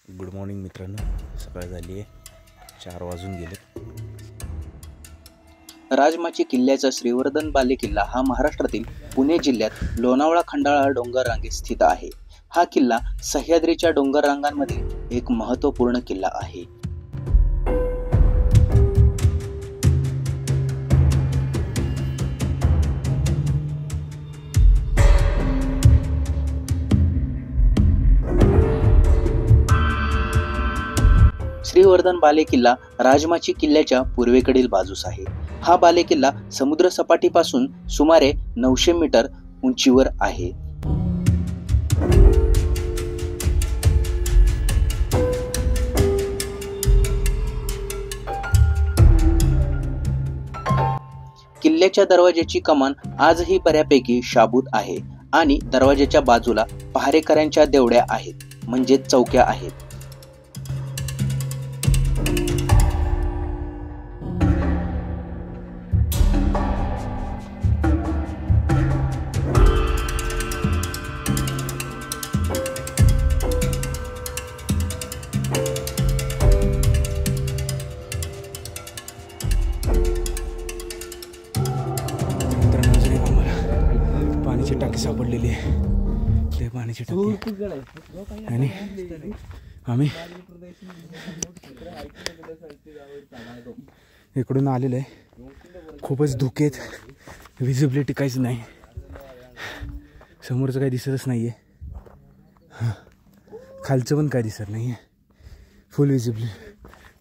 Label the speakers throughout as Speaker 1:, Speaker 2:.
Speaker 1: Good morning मित्रांनो, सकाळ झाली आहे, 4 वाजून गेले.
Speaker 2: राजमाची किल्ल्याचा श्रीवर्धन बालेकिल्ला हा महाराष्ट्रातील पुणे जिल्ह्यात लोणावळा खंडाळा डोंगर रांगेत स्थित आहे. हा किल्ला सह्याद्रीच्या डोंगर रांगांमधील एक महत्त्वपूर्ण किल्ला आहे. श्रीवर्धन बालेकिल्ला राजमाची किल्ल्याच्या पूर्वेकडील बाजूस आहे. हा बालेकिल्ला समुद्र सपाटीपासून सुमारे 900 मीटर उंचीवर आहे. किल्ल्याच्या दरवाजाची कमान आजही बऱ्यापैकी शाबूत आहे आणि दरवाजाच्या बाजूला पहारेकऱ्यांच्या देवड्या आहेत, म्हणजे चौक्या आहेत.
Speaker 1: पाण्याची टाकी सापडलेली आहे, ते पाण्याची टाकी. आणि आम्ही इकडून आलेलो आहे. खूपच धुकेत, विजिबिलिटी काहीच नाही, समोरचं काही दिसतच नाही आहे, खालचं पण काही दिसत नाही आहे. फुल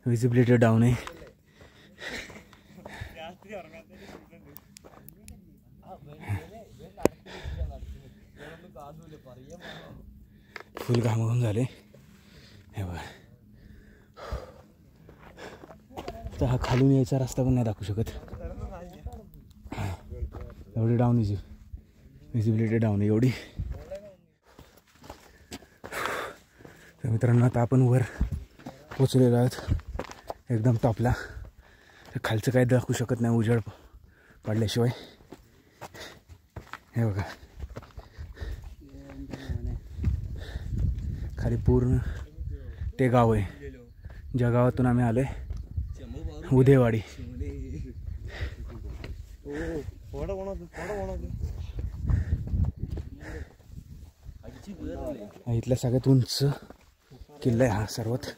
Speaker 1: विजिबिलिटी डाऊन आहे. फुल घामाघूम झाले. हे बघा, तर हा खालून यायचा रस्ता पण नाही दाखवू शकत, एवढी डाऊन विजिबिलिटी डाऊन आहे एवढी. तर मित्रांनो, आता आपण वर पोचलेलो आहोत, एकदम टॉपला. तर खालचं काही दाखवू शकत नाही उजेड पडल्याशिवाय. हे बघा, खाली पूर्ण ते गाव आहे ज्या गावातून आम्ही आलोय, उदेवाडी. इथला सगळ्यात उंच किल्ला आहे हा सर्वात.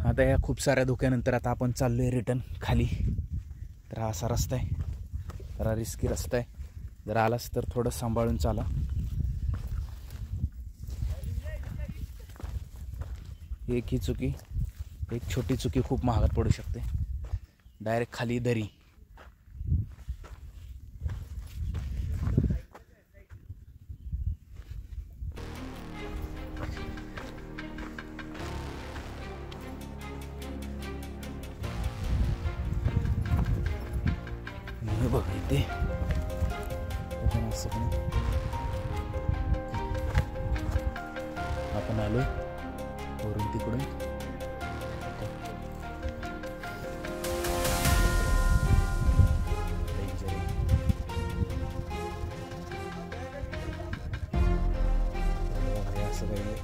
Speaker 1: आता या खूप साऱ्या धोक्यानंतर आता आपण चाललोय रिटर्न खाली. तर हा असा रस्ता आहे, जरा रिस्की रस्ता आहे, जर आलास तर थोडं सांभाळून चाला. एक छोटी चुकी खूप महागात पडू शकते. डायरेक्ट खाली दरी. बघा इथे आपण आलो वरून तिकडून. असं काही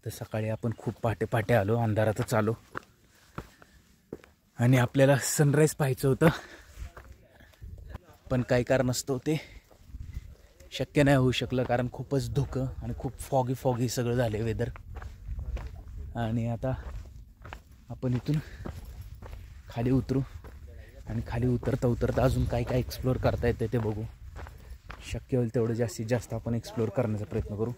Speaker 1: तर सकाळी आपण खूप पहाटे आलो, अंधारातच आलो आणि आपल्याला सनराईज पाहायचं होतं, पण काही कारणास्तव ते शक्य नाही होऊ शकलं, कारण खूपच धुकं आणि खूप फॉगी सगळं झालं आहे वेदर. आणि आता आपण इथून खाली उतरू आणि खाली उतरता अजून काय काय एक्सप्लोअर करता येते ते बघू. शक्य होईल तेवढं जास्तीत जास्त आपण एक्सप्लोअर करण्याचा प्रयत्न करू.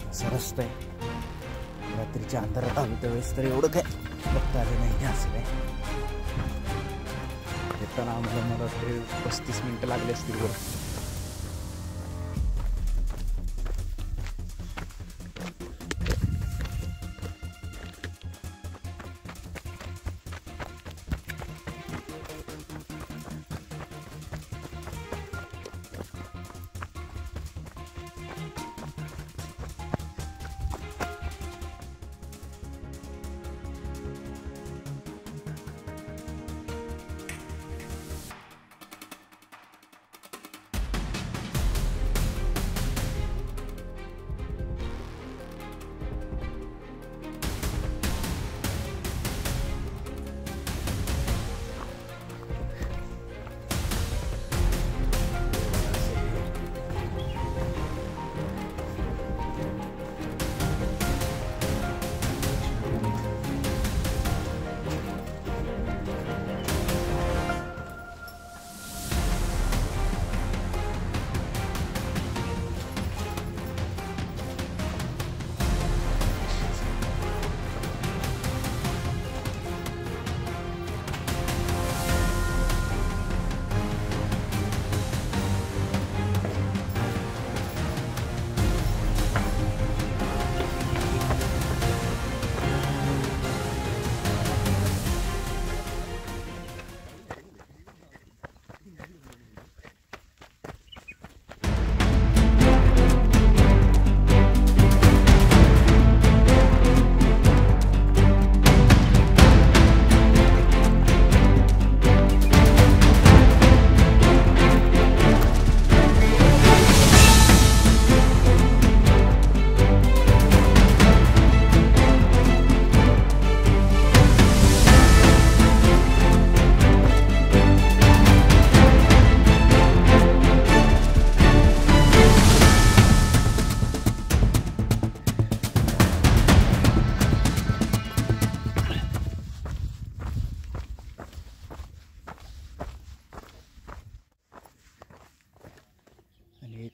Speaker 1: असा रस्ता आहे. रात्रीच्या अंधारात आलो त्यावेळेस तर एवढं काय बघता आलं नाही. असं काय येताना आम्हाला मला वाटते 35 मिनिटं लागली असतील बरं.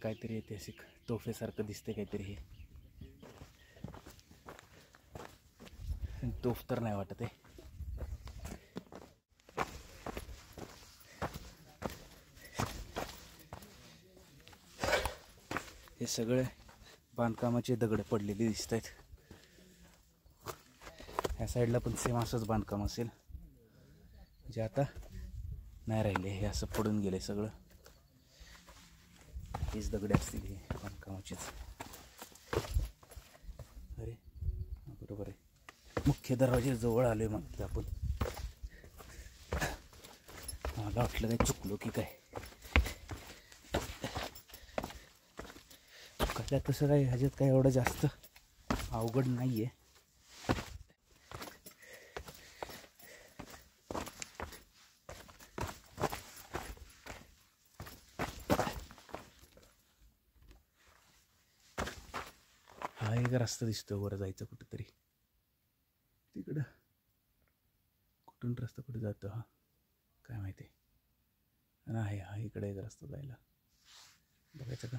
Speaker 1: काहीतरी ऐतिहासिक तोफेसारखं दिसते काहीतरी. हे तोफ तर नाही वाटत आहे. हे सगळे बांधकामाचे दगड पडलेले दिसत आहेत. ह्या साईडला पण सेम असंच बांधकाम असेल जे आता नाही राहिले. हे असं पडून गेले सगळं. हेच दगडे असतील हे बांधकामाचेच. अरे बरोबर आहे. मुख्य दरवाजे जवळ आलोय मग आपण. मला वाटलं काय चुकलो की काय. चुकायला तसं काय ह्याच्यात काय एवढं जास्त अवघड नाही आहे. हा एक रस्ता दिसतो वर जायचं कुठेतरी. तिकडं कुठून रस्ता कुठे जातो हा काय माहिती. नाही हा इकडे एक रस्ता जायला. बघायचं का.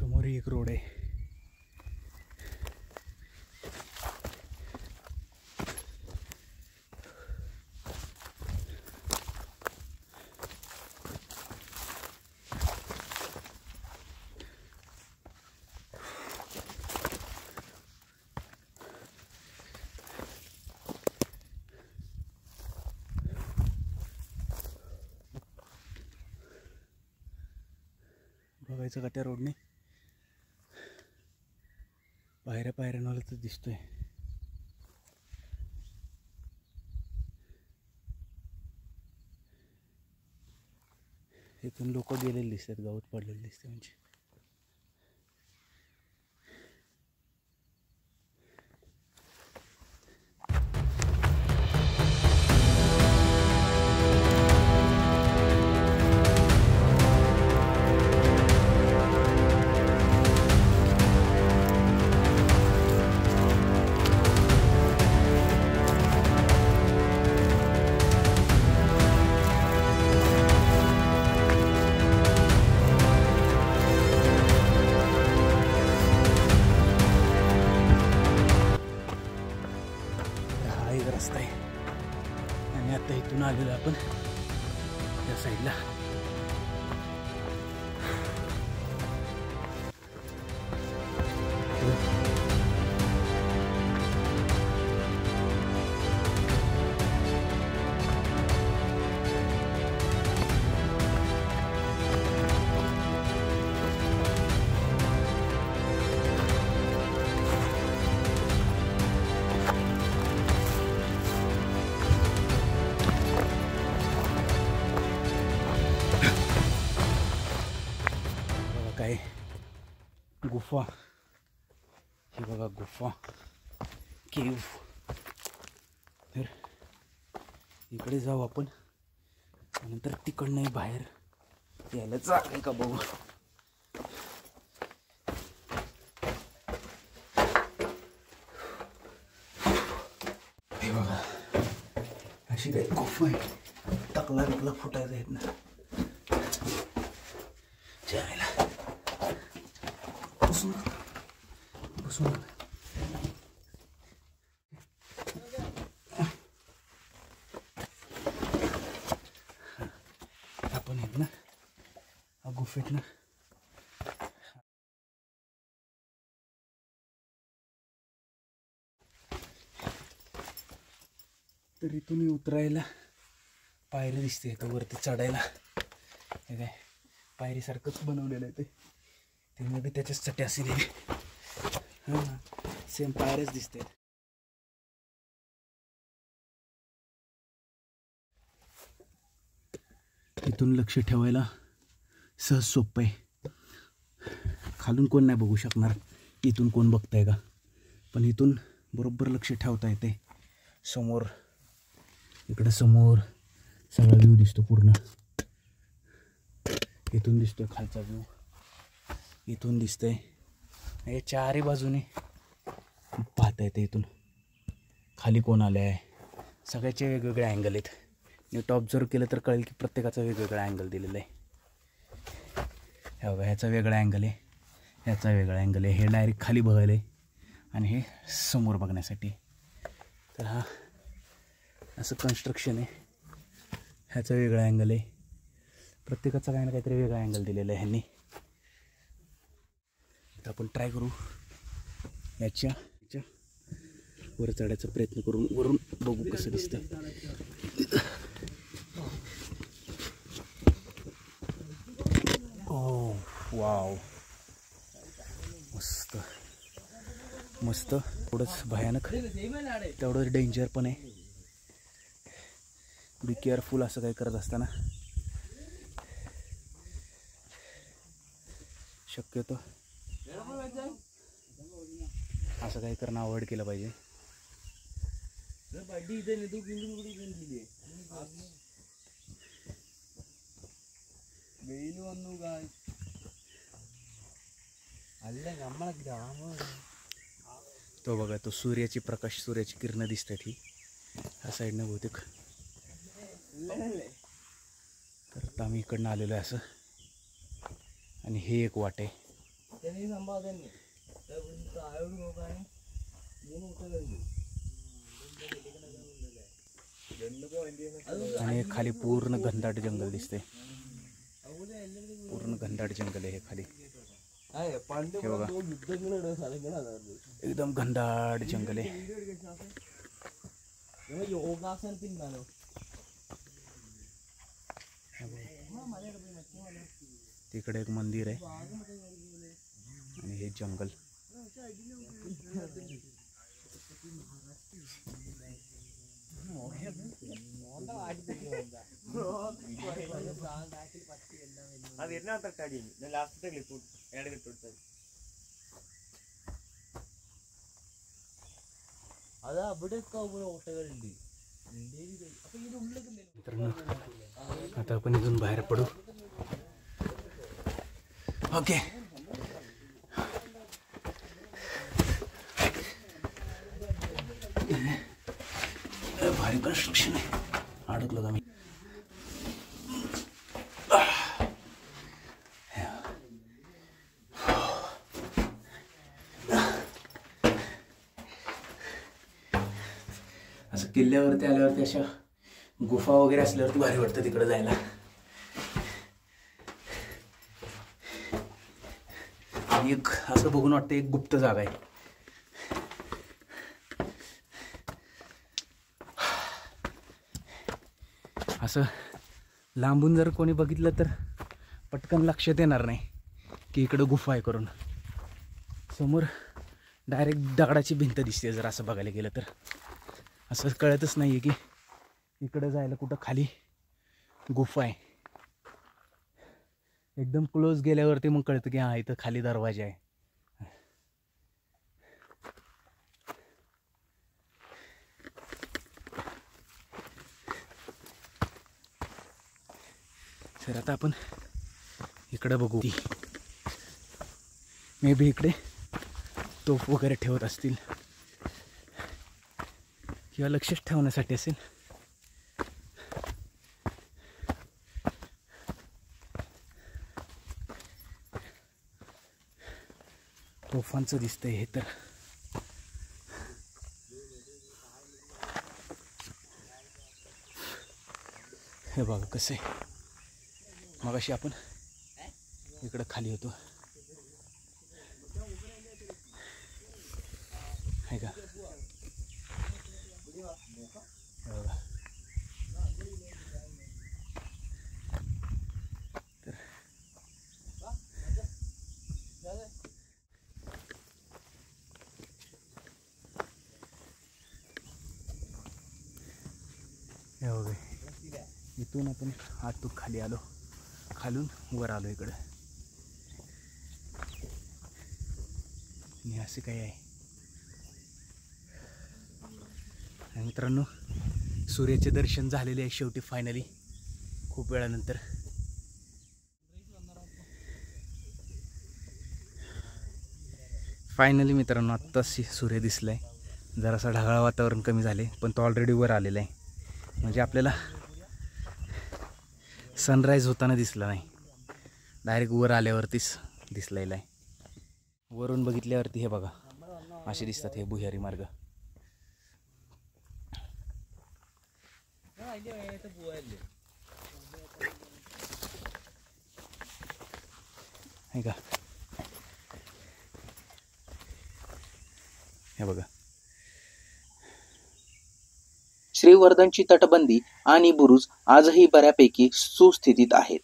Speaker 1: समोर एक रोड आहे. बघायचं का त्या रोडने पायऱ्या पायऱ्यांवाला तर दिसतोय. इथून लोक गेलेले दिसतात, गावात पडलेले दिसते. म्हणजे रस्ता आहे. आणि आता इथून आलेलो आपण त्या साईडला. काय गुफा, ही बघा गुफा, केव्ह. तर इकडे जाऊ आपण, नंतर तिकडनं बाहेर यायला जागा आहे का बघू. हे बघा अशी काही गुफा आहे. टकला बिकला फुटायचा आहेत ना. जायला बसून आपण येत ना गुफेत ना. तर इथून उतरायला पायरी दिसते. तर वरती चढायला हे काय पायरीसारखंच बनवलेलं आहे ते. त्यामुळे बी त्याच्यासाठी असेल. हां सेम पायऱ्याच दिसते. इथून लक्ष ठेवायला सहज सोपं आहे. खालून कोण नाही बघू शकणार, इथून कोण बघताय का. पण इथून बरोबर लक्ष ठेवता येते. समोर इकडं समोर सगळा व्ह्यू दिसतो पूर्ण. इथून दिसतोय खालचा व्ह्यू, इथून दिसतंय. हे चारही बाजूने पाहता येते. इथून खाली कोण आलं आहे, सगळ्याचे वेगवेगळे अँगल आहेत. नीट ऑब्झर्व केलं तर कळेल की प्रत्येकाचा वेगवेगळा अँगल दिलेला आहे. ह्याचा वेगळा अँगल आहे, ह्याचा वेगळा अँगल आहे. हे डायरेक्ट खाली बघायला आहे आणि हे समोर बघण्यासाठी. तर हा असं कन्स्ट्रक्शन आहे. ह्याचा वेगळा अँगल आहे. प्रत्येकाचा काही ना काहीतरी वेगळा अँगल दिलेला आहे ह्यांनी. तर आपण ट्राय करू याच्या वर चढायचा प्रयत्न करून वरून बघू कसं दिसतं. ओ वाव, मस्त मस्त. थोडंच भयानक, तेवढंच डेंजर पण आहे. बी केअरफुल असं काही करत असताना. शक्यतो असं काही करणं अवॉइड केलं पाहिजे. तो बघा, तो सूर्याची प्रकाश, सूर्याची किरणं दिसतात ही ह्या साईडनं बहुतेक. तर आता आम्ही इकडनं आलेलो आहे असं. आणि हे एक वाट आहे. आणि खाली पूर्ण घनदाट जंगल दिसते, पूर्ण घनदाट जंगल आहे हे खाली, हे बघा एकदम घनदाट जंगल आहे. तिकडे एक मंदिर आहे आणि हे जंगल. आता आपण इथून बाहेर पडू. ओके, भारी कन्स्ट्रक्शन आहे, अडकलो आम्ही. असं किल्ल्यावरती आल्यावरती अशा गुफा वगैरे असल्यावरती भारी वाटतं तिकडे जायला. एक असं बघून वाटतं एक गुप्त जागा आहे. असं लांबून जर कोणी बघितलं तर पटकन लक्षात येणार नाही की इकडं गुफा आहे करून. समोर डायरेक्ट दगडाची भिंत दिसते जर असं बघायला गेलं तर. असं कळतच नाही आहे की इकडं जायला कुठं खाली गुफा आहे. एकदम क्लोज गेल्यावरती मग कळतं की हां इथं खाली दरवाजा आहे. तर आता आपण इकडं बघू. मे बी इकडे तोफ वगैरे ठेवत असतील किंवा लक्षच ठेवण्यासाठी असेल. तोफांचं दिसतंय हे तर. हे बघा कसं आहे. मगाशी आपण इकडं खाली होतो आहे का. तर हे बघा इथून आपण आतून खाली आलो, खालून वर आलो इकडं. आणि असे काही आहे. आणि मित्रांनो सूर्याचे दर्शन झालेले आहे शेवटी फायनली खूप वेळानंतर. फायनली मित्रांनो आत्ताच सूर्य दिसलाय. जरासा ढगाळ वातावरण कमी झाले पण तो ऑलरेडी वर आलेला आहे. म्हणजे आपल्याला सनराईज होताना दिसला नाही, डायरेक्ट वर आल्यावरतीच दिसलेला आहे. वरून बघितल्यावरती हे बघा असे दिसतात हे भुयारी मार्ग. आहे का. हे बघा
Speaker 2: श्रीवर्धनची तटबंदी आणि बुरुज आजही बऱ्यापैकी सुस्थितीत आहेत.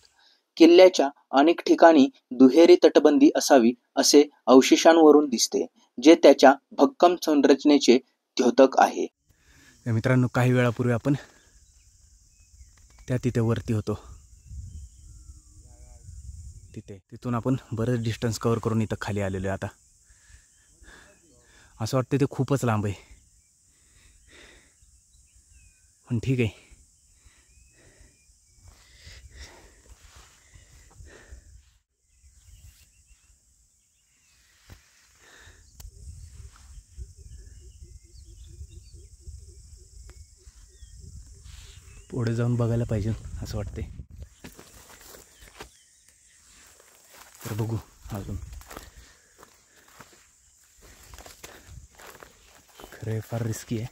Speaker 2: किल्ल्याच्या अनेक ठिकाणी दुहेरी तटबंदी असावी असे अवशेषांवरून दिसते, जे त्याच्या भक्कम संरचनेचे द्योतक आहे.
Speaker 1: मित्रांनो काही वेळापूर्वी आपण तिथे वरती होतो. तिथून आपण बरंच डिस्टन्स कव्हर करून इथं खाली आलेलो आहे. आता असं वाटतं ते खूपच लांब आहे पण ठीक आहे. पुढे जाऊन बघायला पाहिजे असं वाटते. तर बघू अजून. बापरे, फार रिस्की आहे.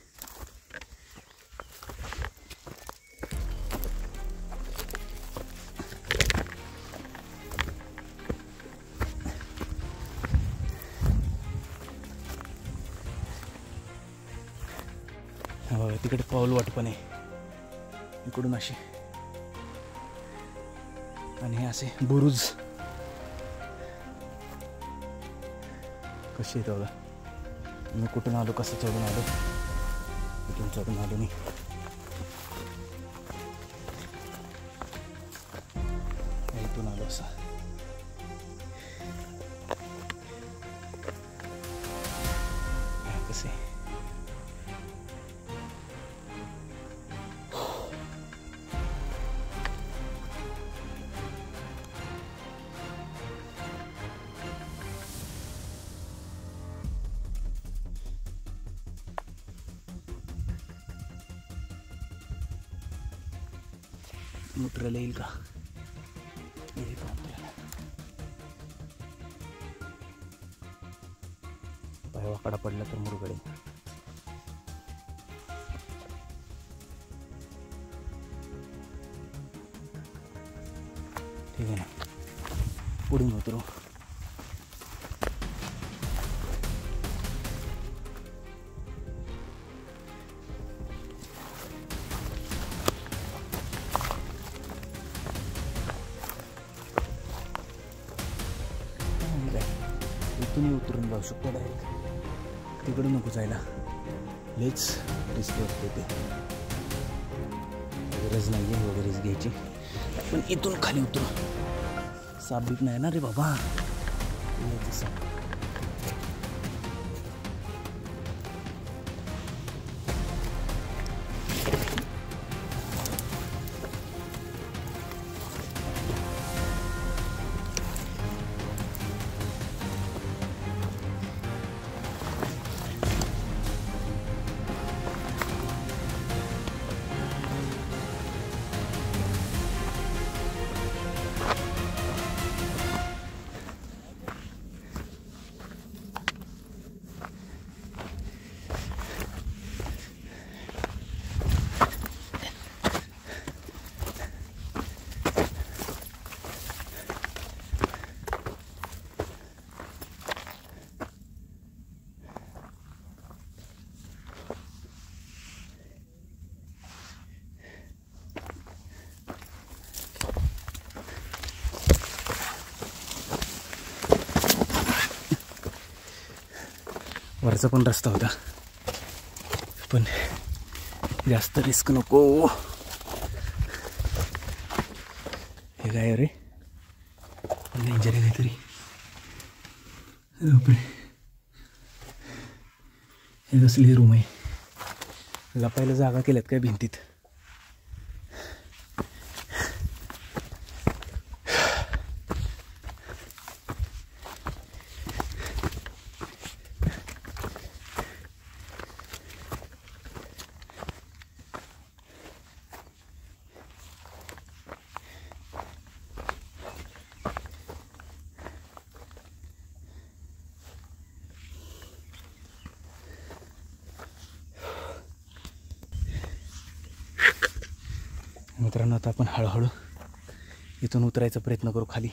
Speaker 1: हा बघा, तिकडे पाऊल वाट पण आहे इकडून असे, आणि हे असे बुरुज कसे आहेत बघा. मी कुठून आलो, कसं चढून आलो, कुठून चढून आलो मी. इथून आलो असं. कसे उतरायला येईल का? येईल का उतरायला? पाय वाकडा पडला तर मुरगडे. ठीक आहे ना, पुढून उतरू. इथूनही उतरून जाऊ शकतो डायरेक्ट, तिकडून नको जायला, लेच रिस्क वाटते ते. गरज नाही आहे एवढी रिस्क घ्यायची, पण इथून खाली उतरू. साबीत नाही ना रे बाबा. वरचा पण रस्ता होता, पण जास्त रिस्क नको. हे काय रे, डेंजर आहे काहीतरी. हे कसली रूम आहे, लपायला जागा केल्यात काय भिंतीत. मित्रांनो, आता आपण हळूहळू इथून उतरायचा प्रयत्न करू खाली.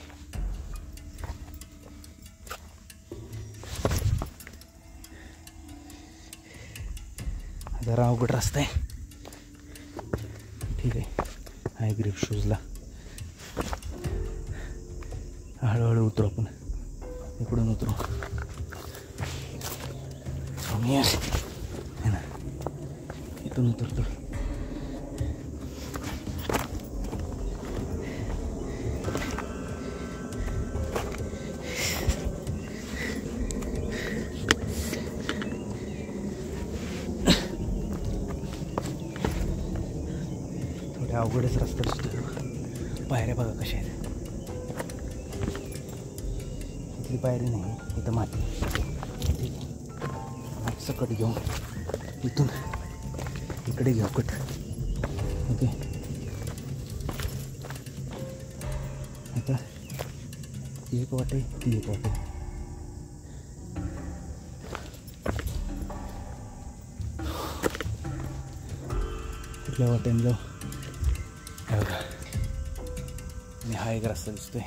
Speaker 1: जरा अवघड रस्ता आहे. ठीक आहे, हाय ग्रिप शूजला. हळूहळू उतरू आपण, इकडून उतरू. है ना, इथून उतरतो. अवघडच रस्ता दिसतो. पायऱ्या बघा कशा आहेत. इथली पायरी नाही, इथं माती. सकट घेऊन इथून इकडे घेऊ कट. ओके, आता एक वाटे ती एक वाटे. कुठल्या वाटेने जाऊ हे बघा. आणि हा एक रस्ता दिसतोय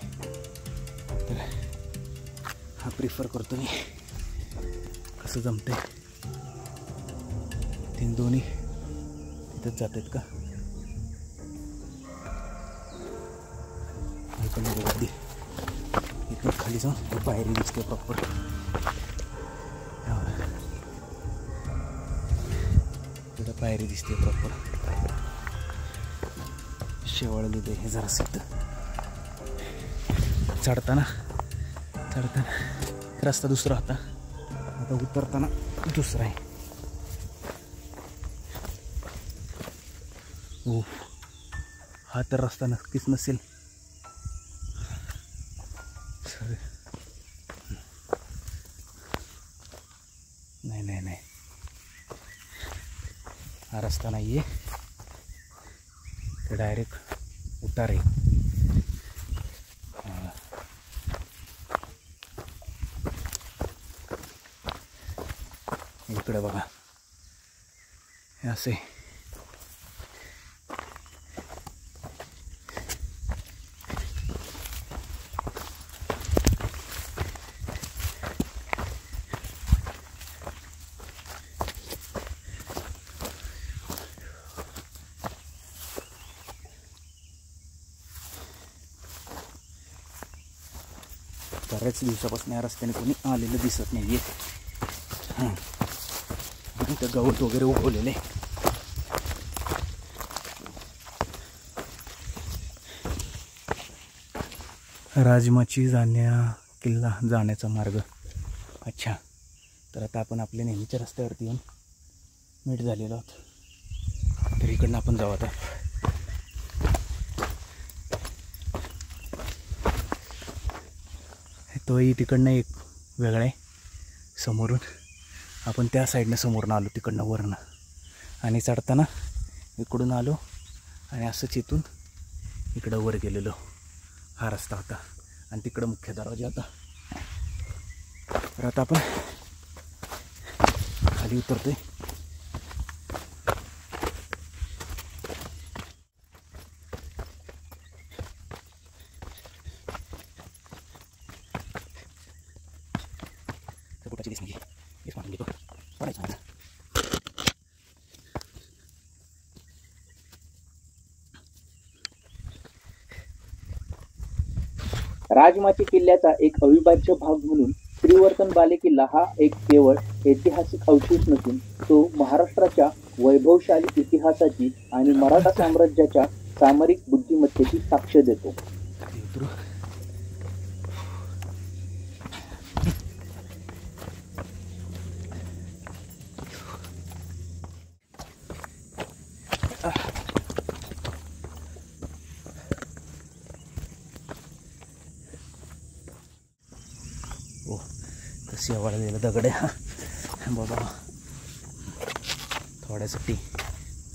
Speaker 1: तर हा प्रिफर करतो मी. कसं जमते तीन दोन्ही तिथंच जातात का हे पण बघा आधी इथून खाली जाऊन पायरी दिसते प्रॉपर. तिथं पायरी दिसते प्रॉपर. शेवाळली ते हे जरा सिद्ध चढताना रस्ता दुसरा होता, आता उतरताना दुसरा आहे. ओ हा तर रस्ता नक्कीच नसेल. नाही हा रस्ता नाही आहे, ते डायरेक्ट उतार आहे. इकडे बघा हे असे बऱ्याच दिवसापासून या रस्त्याने कोणी आलेलं दिसत नाहीये. हां इथं गवत वगैरे उगवलेले. राजमाची किल्ला जाण्याचा मार्ग. अच्छा, तर आता आपण आपल्या नेहमीच्या रस्त्यावरती येऊन मीट झालेलो आहोत. तर इकडनं आपण जाऊ आता. तोही तिकडनं एक वेगळा आहे समोरून. आपण त्या साईडनं समोरून आलो तिकडनं वरनं आणि चढताना इकडून आलो आणि असंच इथून इकडं वर गेलेलो. हा रस्ता होता आणि तिकडं मुख्य दरवाजा होता. तर आता आपण खाली उतरतोय. पोटाची दिसली एक मारून घेतो पडायचं माझा.
Speaker 2: राजमाची किल्ल्याचा एक अविभाज्य भाग म्हणून श्रीवर्धन बालेकिल्ला हा एक केवळ ऐतिहासिक अवशेष नसून तो महाराष्ट्राच्या वैभवशाली इतिहासाची आणि मराठा साम्राज्याच्या सामरिक बुद्धिमत्तेची साक्ष देतो.
Speaker 1: ओ कशी आवडलेलं दगड आहे बाबा. थोड्यासाठी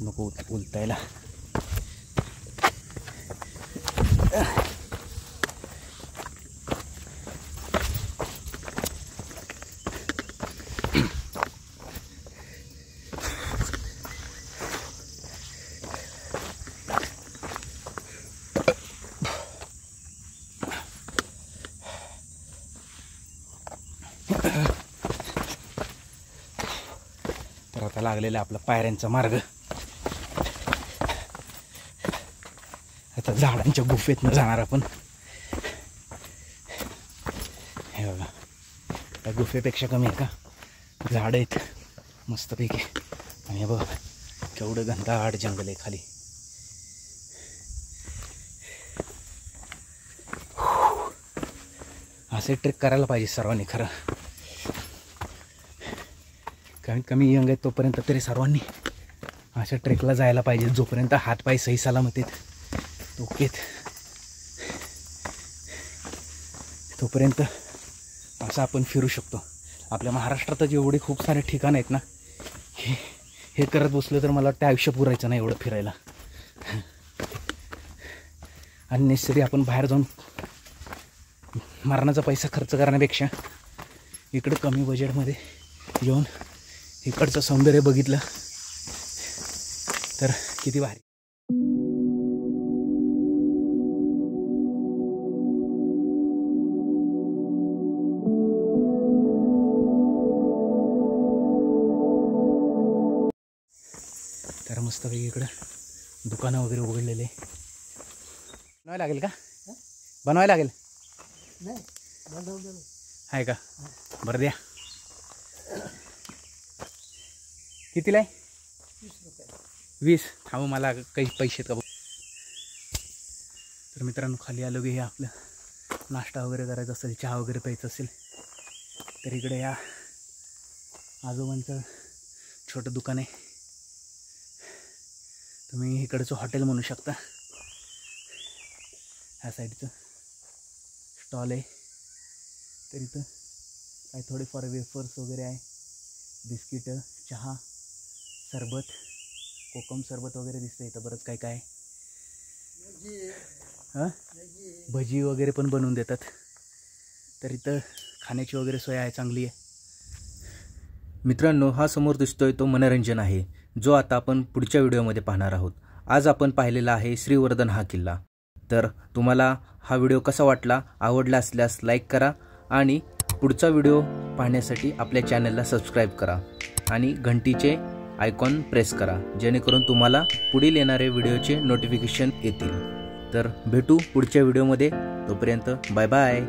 Speaker 1: नको उलटायला. तर आता लागलेला आपला पायऱ्यांचा मार्ग. आता झाडांच्या गुफेतनं जाणार आपण. हे बघा त्या गुफेपेक्षा कमी आहे का झाड आहेत मस्तपैकी. आणि हे बघा केवढं घनदाट जंगल आहे खाली. असे ट्रेक करायला पाहिजे सर्वांनी खरं. कमीत कमी यंग आहेत तोपर्यंत तरी सर्वांनी अशा ट्रेकला जायला पाहिजे जोपर्यंत हातपाय सही सलामत आहेत ओकेत तोपर्यंत असं आपण फिरू शकतो. आपल्या महाराष्ट्रात एवढे खूप सारे ठिकाण आहेत ना, हे करत बसलं तर मला वाटतं आयुष्य पुरायचं नाही एवढं फिरायला. अननेसेसरी आपण बाहेर जाऊन मरणाचा पैसा खर्च करण्यापेक्षा इकडं कमी बजेटमध्ये येऊन इकडचं सौंदर्य बघितलं तर किती भारी. तर मस्तपैकी इकडं दुकानं वगैरे उघडलेले. बनवायला लागेल का? बनवायला लागेल आहे का? बरं द्या. कितीला आहे? 20. थांबू मला काही पैसे का. तर मित्रांनो खाली आलो की हे आपलं नाश्ता वगैरे करायचा असेल, चहा वगैरे प्यायचं असेल तर इकडे या आजोबांचं छोटं दुकान आहे. तुम्ही इकडचं हॉटेल म्हणू शकता. ह्या साईडचं स्टॉल आहे. तर इथं काय थोडेफार वेफर्स वगैरे आहे, बिस्किटं, चहा, सरबत, कोकम सरबत वगैरे दिसतं इथं. बरंच काय काय हां भजी वगैरे पण बनवून देतात. तर इथं खाण्याची वगैरे सोय आहे, चांगली आहे.
Speaker 2: मित्रांनो, हा समोर दिसतोय तो मनोरंजन आहे, जो आता आपण पुढच्या व्हिडिओमध्ये पाहणार आहोत. आज आपण पाहिलेला आहे श्रीवर्धन हा किल्ला. तर तुम्हाला हा व्हिडिओ कसा वाटला? आवडला असल्यास लाईक करा आणि पुढचा व्हिडिओ पाहण्यासाठी आपल्या चॅनलला सबस्क्राईब करा आणि घंटीचे आयकॉन प्रेस करा, जेणेकरून तुम्हाला पुढील येणारे व्हिडिओचे नोटिफिकेशन येतील. तर भेटू पुढच्या व्हिडिओमध्ये. तोपर्यंत बाय बाय.